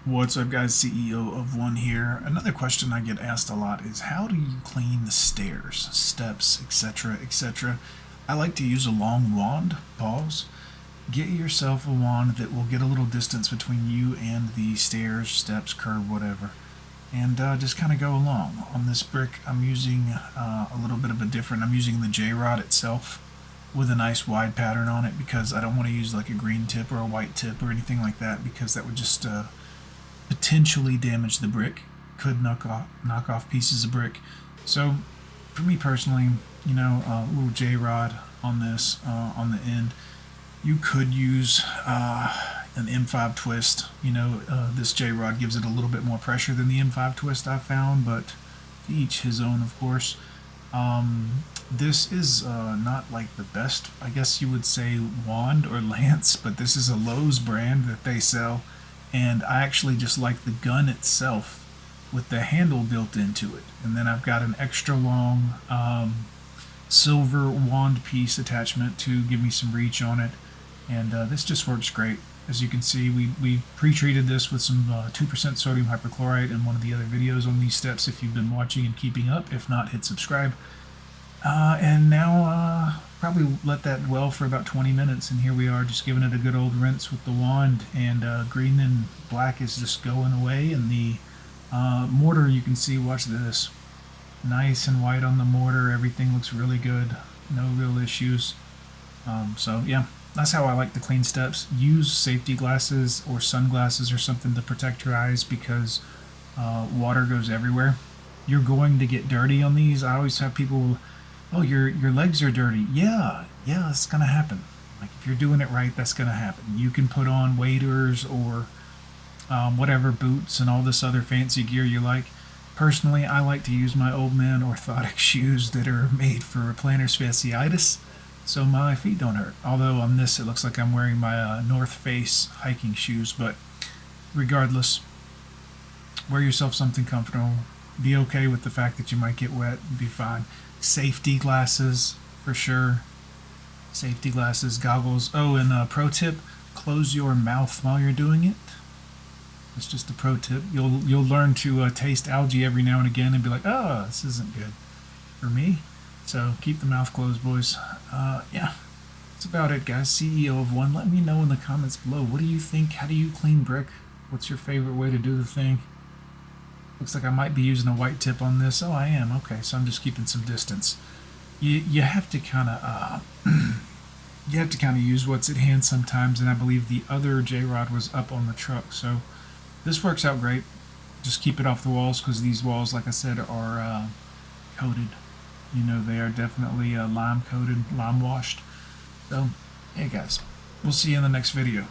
What's up, guys? CEO of One here. Another question I get asked a lot is how do you clean the stairs, steps, etc., etc. I like to use a long wand. Pause. Get yourself a wand that will get a little distance between you and the stairs, steps, curb, whatever, and just kind of go along. On this brick, I'm using a little bit of a different. I'm using the J-rod itself with a nice wide pattern on it because I don't want to use like a green tip or a white tip or anything like that because that would just potentially damage the brick, could knock off pieces of brick. So for me personally, a little J-rod on this on the end. You could use an M5 twist. This J-rod gives it a little bit more pressure than the M5 twist I've found, but to each his own, of course. This is not like the best, I guess you would say, wand or lance, but this is a Lowe's brand that they sell, and I actually just like the gun itself with the handle built into it. And then I've got an extra long silver wand piece attachment to give me some reach on it, and this just works great. As you can see, we pre-treated this with some 2% sodium hypochlorite in one of the other videos on these steps if you've been watching and keeping up. If not, hit subscribe. And now probably let that dwell for about 20 minutes, and here we are just giving it a good old rinse with the wand, and green and black is just going away, and the mortar, you can see, watch this, nice and white on the mortar. Everything looks really good, no real issues. So yeah, that's how I like to clean steps. Use safety glasses or sunglasses or something to protect your eyes because water goes everywhere. You're going to get dirty on these. I always have people, oh, your legs are dirty. Yeah, it's gonna happen. Like if you're doing it right, that's gonna happen. You can put on waders or whatever, boots and all this other fancy gear you like. Personally, I like to use my old man orthotic shoes that are made for plantar fasciitis, so my feet don't hurt. Although on this, it looks like I'm wearing my North Face hiking shoes, but regardless, wear yourself something comfortable. Be okay with the fact that you might get wet. Be fine. Safety glasses for sure. Safety glasses, goggles. Oh, and pro tip: close your mouth while you're doing it. It's just a pro tip. You'll learn to taste algae every now and again and be like, oh, this isn't good for me. So keep the mouth closed, boys. Yeah, that's about it, guys. CEO of One. Let me know in the comments below. What do you think? How do you clean brick? What's your favorite way to do the thing? Looks like I might be using a white tip on this. Oh, I am. Okay, so I'm just keeping some distance. You have to kind of use what's at hand sometimes, and I believe the other J-rod was up on the truck, so this works out great. Just keep it off the walls because these walls, like I said, are coated. They are definitely lime coated, lime washed. So, hey guys, we'll see you in the next video.